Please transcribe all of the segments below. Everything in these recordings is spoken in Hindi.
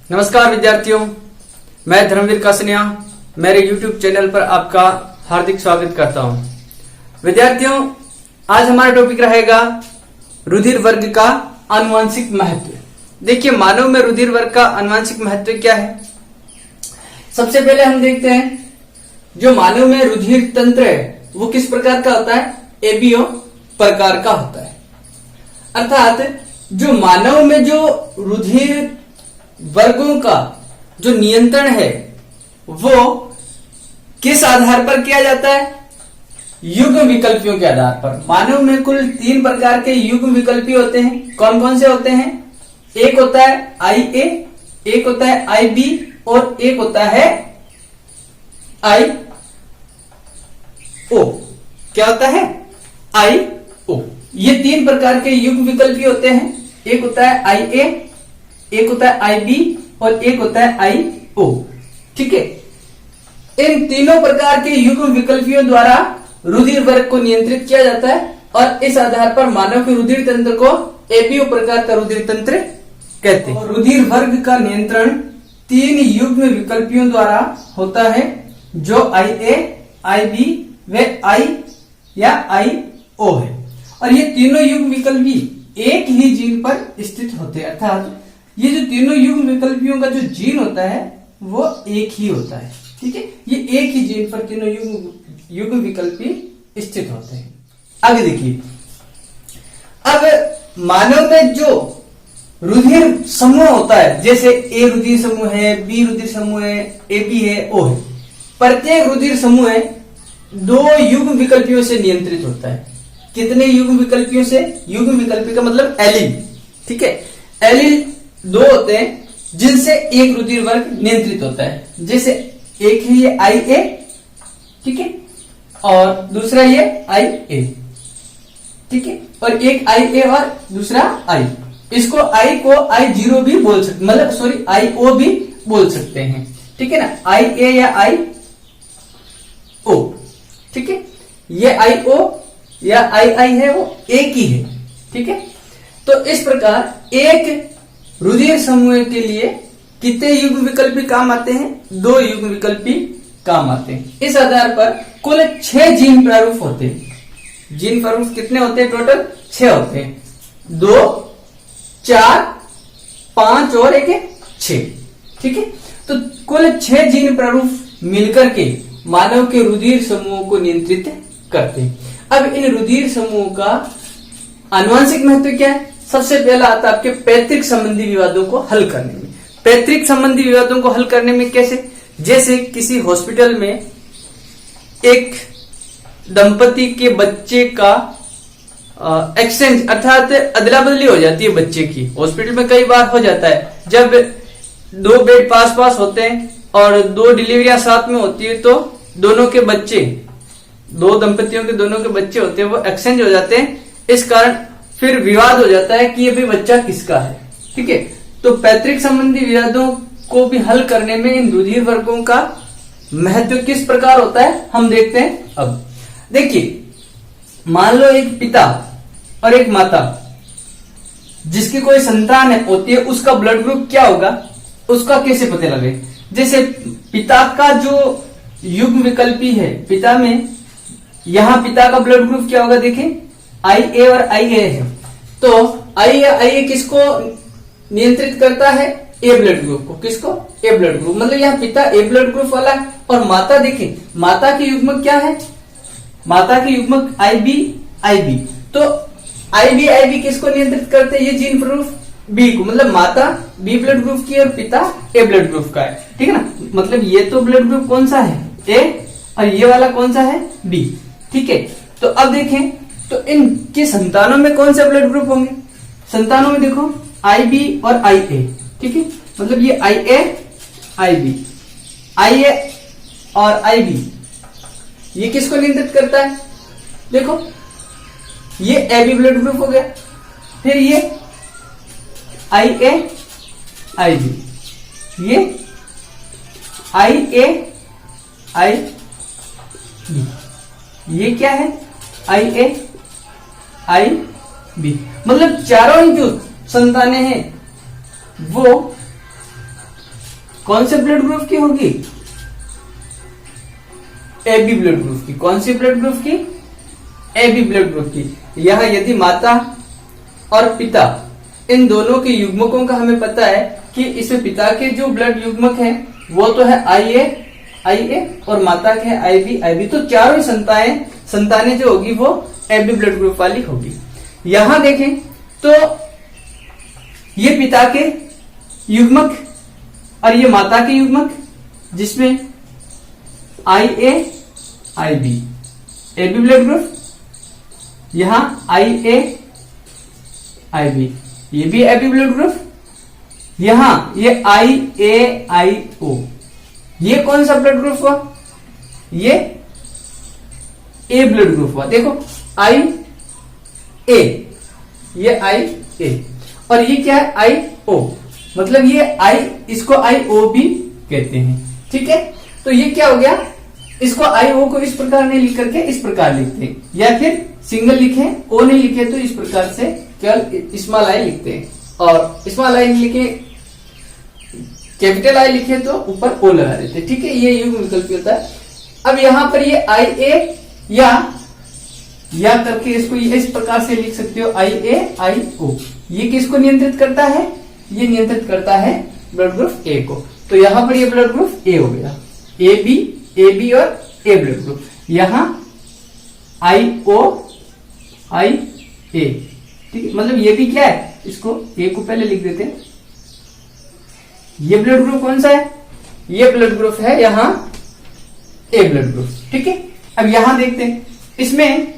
नमस्कार विद्यार्थियों, मैं धर्मवीर कासनिया मेरे YouTube चैनल पर आपका हार्दिक स्वागत करता हूं। विद्यार्थियों, आज हमारा टॉपिक रहेगा रुधिर वर्ग का आनुवंशिक महत्व। देखिए, मानव में रुधिर वर्ग का आनुवंशिक महत्व क्या है। सबसे पहले हम देखते हैं जो मानव में रुधिर तंत्र है वो किस प्रकार का होता है, एबीओ प्रकार का होता है। अर्थात जो मानव में जो रुधिर वर्गों का जो नियंत्रण है वो किस आधार पर किया जाता है, युग्म विकल्पियों के आधार पर। मानव में कुल 3 प्रकार के युग्म विकल्पी होते हैं। कौन कौन से होते हैं? एक होता है IA, एक होता है IB और एक होता है IO। क्या होता है? IO। ये 3 प्रकार के युग्म विकल्पी होते हैं। एक होता है IA, एक होता है IB और एक होता है IO। ठीक है, इन तीनों प्रकार के युग्म विकल्पियों द्वारा रुधिर वर्ग को नियंत्रित किया जाता है और इस आधार पर मानव के रुधिर तंत्र को एबीओ प्रकार का रुधिर तंत्र कहते हैं। रुधिर वर्ग का नियंत्रण 3 युग्म विकल्पियों द्वारा होता है जो IA, IB व I या IO है। और ये तीनों युग्म विकल्पी एक ही जीन पर स्थित होते हैं। अर्थात ये जो तीनों युग्म विकल्पियों का जो जीन होता है वो एक ही होता है। ठीक है, ये एक ही जीन पर तीनों युग्म विकल्पी स्थित होते हैं। आगे देखिए, अब मानव में जो रुधिर समूह होता है, जैसे ए रुधिर समूह है, बी रुधिर समूह है, AB है, O है। प्रत्येक रुधिर समूह 2 युग्म विकल्पियों से नियंत्रित होता है। कितने युग्म विकल्पियों से? युग्म विकल्पी का मतलब एलील। ठीक है, एलील 2 होते हैं जिनसे एक रुधिर वर्ग नियंत्रित होता है। जैसे एक है ये IA, ठीक है, और दूसरा ये IA, ठीक है, और एक IA और दूसरा I। इसको I को I0 भी बोल सकते, मतलब सॉरी IO भी बोल सकते हैं। ठीक है ना, IA या IO। ठीक है, ये IO या II है वो एक ही है। ठीक है, तो इस प्रकार एक रुधिर समूह के लिए कितने युग्म विकल्पी काम आते हैं? 2 युग्म विकल्पी काम आते हैं। इस आधार पर कुल 6 जीन प्रारूप होते हैं। जीन प्रारूप कितने होते हैं? टोटल 6 होते हैं। 2, 4, 5 और 1 है 6। ठीक है, तो कुल 6 जीन प्रारूप मिलकर के मानव के रुधिर समूह को नियंत्रित करते हैं। अब इन रुधिर समूह का आनुवंशिक महत्व क्या है? सबसे पहला आता है आपके पैतृक संबंधी विवादों को हल करने में। पैतृक संबंधी विवादों को हल करने में कैसे? जैसे किसी हॉस्पिटल में एक दंपति के बच्चे का एक्सचेंज अर्थात अदला बदली हो जाती है बच्चे की। हॉस्पिटल में कई बार हो जाता है, जब 2 बेड पास पास होते हैं और 2 डिलीवरियां साथ में होती है तो दोनों के बच्चे, 2 दंपतियों के दोनों के बच्चे होते हैं वो एक्सचेंज हो जाते हैं। इस कारण फिर विवाद हो जाता है कि ये भी बच्चा किसका है। ठीक है, तो पैतृक संबंधी विवादों को भी हल करने में इन रुधिर वर्गों का महत्व किस प्रकार होता है हम देखते हैं। अब देखिए, मान लो एक पिता और एक माता जिसकी कोई संतान होती है, उसका ब्लड ग्रुप क्या होगा, उसका कैसे पता लगे? जैसे पिता का जो युग्म विकल्पी है, पिता में यहां पिता का ब्लड ग्रुप क्या होगा? देखें, IA और IA है। तो IA किसको नियंत्रित करता है? A ब्लड ग्रुप को। किसको? A blood group. मतलब यहाँ पिता A ब्लड ग्रुप वाला है। और माता देखें, माता की युग्मक क्या है? माता की युग्मक IB। तो IB किसको नियंत्रित करते हैं? ये जीन प्रारूप B को। मतलब माता B ब्लड ग्रुप की और पिता A ब्लड ग्रुप का है। ठीक है ना, मतलब ये तो ब्लड ग्रुप कौन सा है? A, और ये वाला कौन सा है? B। ठीक है, तो अब देखें तो इनके संतानों में कौन से ब्लड ग्रुप होंगे? संतानों में देखो IB और IA। ठीक है, मतलब ये IA और IB ये किसको नियंत्रित करता है? देखो, ये AB ब्लड ग्रुप हो गया, फिर ये IA IB, ये IA IB, ये क्या है? IA IB। मतलब चारों ही जो संतानें हैं वो कौन से ब्लड ग्रुप की होगी? AB ब्लड ग्रुप की। कौन सी ब्लड ग्रुप की? AB ब्लड ग्रुप की। यह यदि माता और पिता इन दोनों के युग्मकों का हमें पता है कि इसमें पिता के जो ब्लड युग्मक है वो तो है IA और माता के है IB। तो चारों संतानें जो होगी वो AB ब्लड ग्रुप वाली होगी। यहां देखें तो ये पिता के युग्मक और ये माता के युग्मक, जिसमें IA IB AB blood group, यहां IA IB ये भी AB ब्लड ग्रुप, यहां ये IAIO ये कौन सा ब्लड ग्रुप हुआ? ये A ब्लड ग्रुप हुआ। देखो IA, ये IA और ये क्या है? IO, मतलब ये इसको IO भी कहते हैं। ठीक है, तो ये क्या हो गया? इसको IO को इस प्रकार नहीं लिख करके इस प्रकार लिखते हैं, या फिर सिंगल लिखे O नहीं लिखे तो इस प्रकार से केवल स्मॉल I लिखते हैं, और स्मॉल I लिखे कैपिटल I लिखे तो ऊपर O लगा देते हैं। ठीक है, ये युग्म विकल्प होता है। अब यहां पर ये IA या करके इसको इस प्रकार से लिख सकते हो IAIO। ये किसको नियंत्रित करता है? ये नियंत्रित करता है ब्लड ग्रुप A को। तो यहां पर ये ब्लड ग्रुप A हो गया, AB और A ब्लड ग्रुप। यहां IO IA, ठीक है, मतलब ये भी क्या है? इसको A को पहले लिख देते हैं। ये ब्लड ग्रुप कौन सा है? ये ब्लड ग्रुप है यहां A ब्लड ग्रुप। ठीक है, अब यहां देखते हैं, इसमें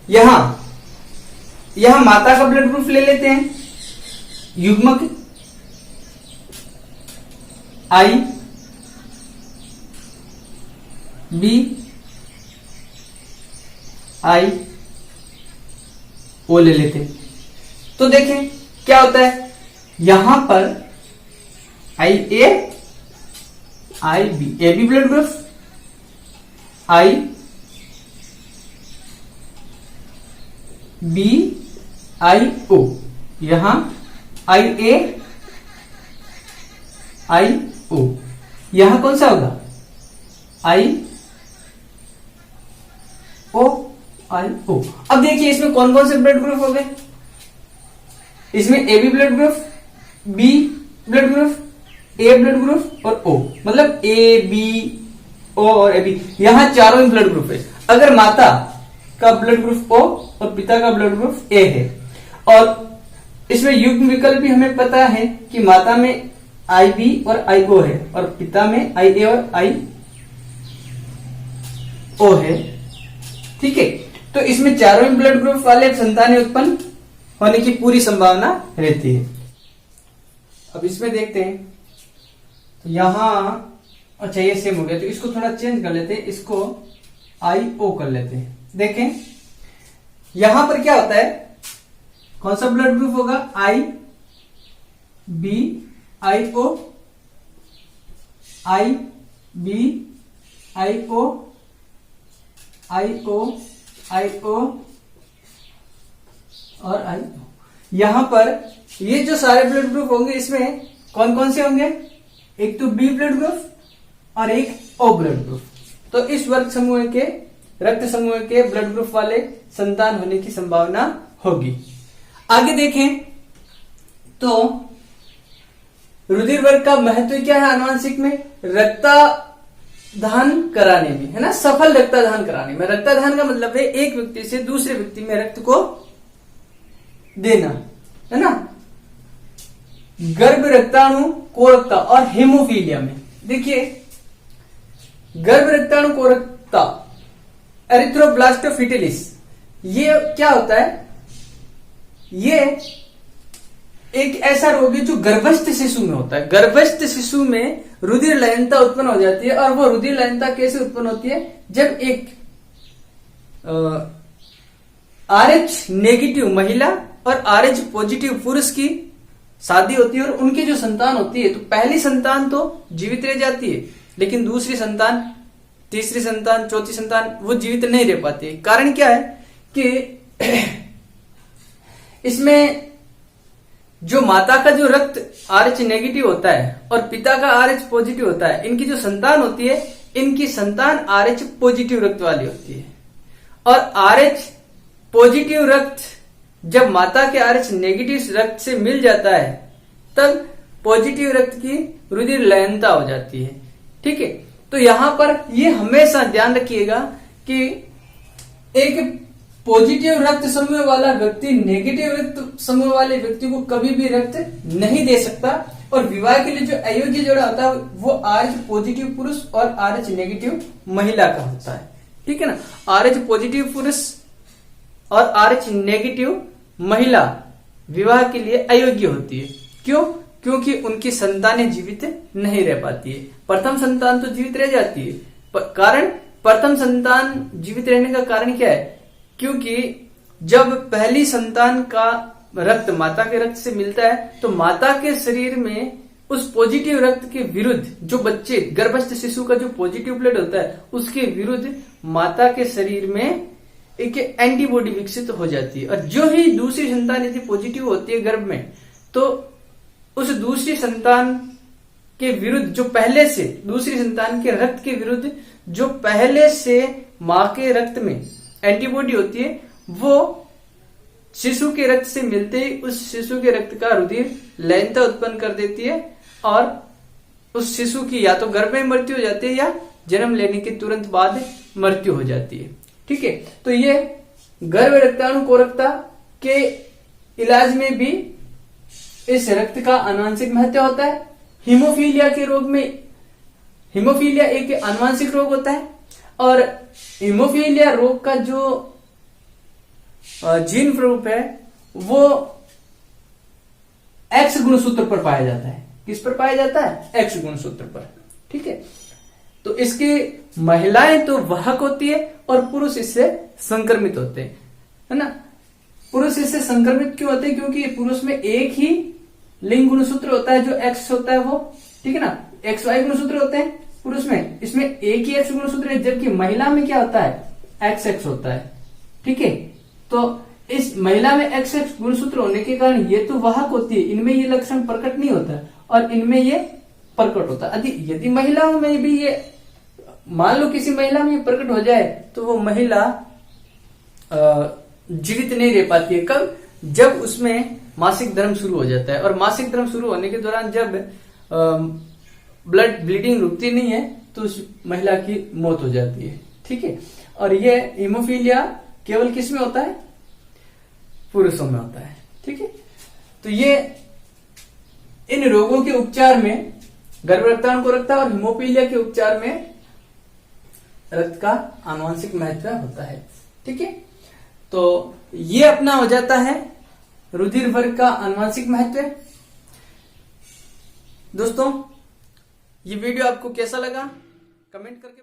यहां माता का ब्लड ग्रुप ले लेते हैं, युग्मक IBIO ले लेते हैं। तो देखें क्या होता है, यहां पर IA IB AB blood group, IBIO, यहां IAIO, यहां कौन सा होगा? IO। अब देखिए इसमें कौन कौन से ब्लड ग्रुप हो गए? इसमें AB blood group, B blood group, A blood group और O, मतलब ABO और AB, यहां चारों ब्लड ग्रुप है। अगर माता का ब्लड ग्रुप O और पिता का ब्लड ग्रुप A है, और इसमें युग्म विकल्प भी हमें पता है कि माता में IB और IO है और पिता में IA और IO है। ठीक है, तो इसमें चारों ब्लड ग्रुप वाले संतानें उत्पन्न होने की पूरी संभावना रहती है। अब इसमें देखते हैं, तो यहां अच्छा ये सेम हो गया, तो इसको थोड़ा चेंज कर लेते हैं, इसको IO कर लेते हैं। देखें यहां पर क्या होता है, कौन सा ब्लड ग्रुप होगा? IBIO और IO। यहां पर ये जो सारे ब्लड ग्रुप होंगे, इसमें कौन कौन से होंगे? एक तो B ब्लड ग्रुप और एक O ब्लड ग्रुप। तो इस वर्ग समूह के रक्त समूह के ब्लड ग्रुप वाले संतान होने की संभावना होगी। आगे देखें तो रुधिर वर्ग का महत्व क्या है आनुवांशिक में? रक्तदान कराने में, है ना, सफल रक्तदान कराने में। रक्तदान का मतलब है एक व्यक्ति से दूसरे व्यक्ति में रक्त को देना, है ना। गर्भ रक्ताणु कोरकता और हेमोफीलिया में देखिए, गर्भ रक्ताणु कोरकता एरिथ्रोब्लास्टोफिटिलिस, ये क्या होता है? ये एक ऐसा रोग है जो गर्भस्थ शिशु में होता है। गर्भस्थ शिशु में रुधिर लयनता उत्पन्न हो जाती है, और वो रुधिर लयनता कैसे उत्पन्न होती है? जब एक RH नेगेटिव महिला और RH पॉजिटिव पुरुष की शादी होती है और उनकी जो संतान होती है, तो पहली संतान तो जीवित रह जाती है, लेकिन दूसरी संतान, तीसरी संतान, चौथी संतान वो जीवित नहीं रह पाती है। कारण क्या है कि इसमें जो माता का जो रक्त RH नेगेटिव होता है और पिता का RH पॉजिटिव होता है, इनकी जो संतान होती है, इनकी संतान RH पॉजिटिव रक्त वाली होती है। और RH पॉजिटिव रक्त जब माता के RH नेगेटिव रक्त से मिल जाता है, तब पॉजिटिव रक्त की रुधिर लयनता हो जाती है। ठीक है, तो यहां पर ये हमेशा ध्यान रखिएगा कि एक पॉजिटिव रक्त समूह वाला व्यक्ति नेगेटिव रक्त समूह वाले व्यक्ति को कभी भी रक्त नहीं दे सकता। और विवाह के लिए जो अयोग्य जोड़ा होता है वो RH पॉजिटिव पुरुष और RH नेगेटिव महिला का होता है। ठीक है ना, RH पॉजिटिव पुरुष और RH नेगेटिव महिला विवाह के लिए अयोग्य होती है। क्यों? क्योंकि उनकी संतानें जीवित नहीं रह पाती है। प्रथम संतान तो जीवित रह जाती है, कारण प्रथम संतान जीवित रहने का कारण क्या है? क्योंकि जब पहली संतान का रक्त माता के रक्त से मिलता है तो माता के शरीर में उस पॉजिटिव रक्त के विरुद्ध जो बच्चे गर्भस्थ शिशु का जो पॉजिटिव ब्लड होता है उसके विरुद्ध माता के शरीर में एक एंटीबॉडी विकसित हो जाती है। और जो ही दूसरी संतान यदि पॉजिटिव होती है गर्भ में, तो उस दूसरी संतान के विरुद्ध जो पहले से दूसरी संतान के रक्त के विरुद्ध जो पहले से मां के रक्त में एंटीबॉडी होती है, वो शिशु के रक्त से मिलते ही उस शिशु के रक्त का रुधिर लयनता उत्पन्न कर देती है और उस शिशु की या तो गर्भ में मृत्यु हो जाती है या जन्म लेने के तुरंत बाद मृत्यु हो जाती है। ठीक है, तो ये गर्भ रक्ताणुकोरकता के इलाज में भी इस रक्त का आनुवंशिक महत्व होता है। हीमोफीलिया के रोग में, हीमोफीलिया एक आनुवंशिक रोग होता है और हीमोफीलिया रोग का जो जीन स्वरूप है वो X गुणसूत्र पर पाया जाता है। किस पर पाया जाता है? X गुणसूत्र पर। ठीक है, तो इसकी महिलाएं तो वाहक होती है और पुरुष इससे संक्रमित होते हैं, है ना। पुरुष इससे संक्रमित क्यों होते हैं? क्योंकि पुरुष में एक ही लिंग गुणसूत्र होता है जो X होता है वो, ठीक है ना, XY गुणसूत्र होते हैं पुरुष में, इसमें एक ही X गुणसूत्र है, जबकि महिला में क्या होता है? XX होता है। ठीक है, तो इस महिला में XX गुणसूत्र होने के कारण ये तो वाहक होती है, इनमें ये लक्षण प्रकट नहीं होता और इनमें ये प्रकट होता है। यदि महिलाओं में भी ये, मान लो किसी महिला में प्रकट हो जाए तो वो महिला जीवित नहीं रह पाती है। कब? जब उसमें मासिक धर्म शुरू हो जाता है, और मासिक धर्म शुरू होने के दौरान जब ब्लीडिंग रुकती नहीं है तो उस महिला की मौत हो जाती है। ठीक है, और ये हीमोफीलिया केवल किस में होता है? पुरुषों में होता है। ठीक है, तो ये इन रोगों के उपचार में, गर्भ रक्ताणुकोरकता और हीमोफीलिया के उपचार में रक्त का आनुवंशिक महत्व होता है। ठीक है, तो ये अपना हो जाता है रुधिर वर्ग का आनुवंशिक महत्व। दोस्तों, ये वीडियो आपको कैसा लगा कमेंट करके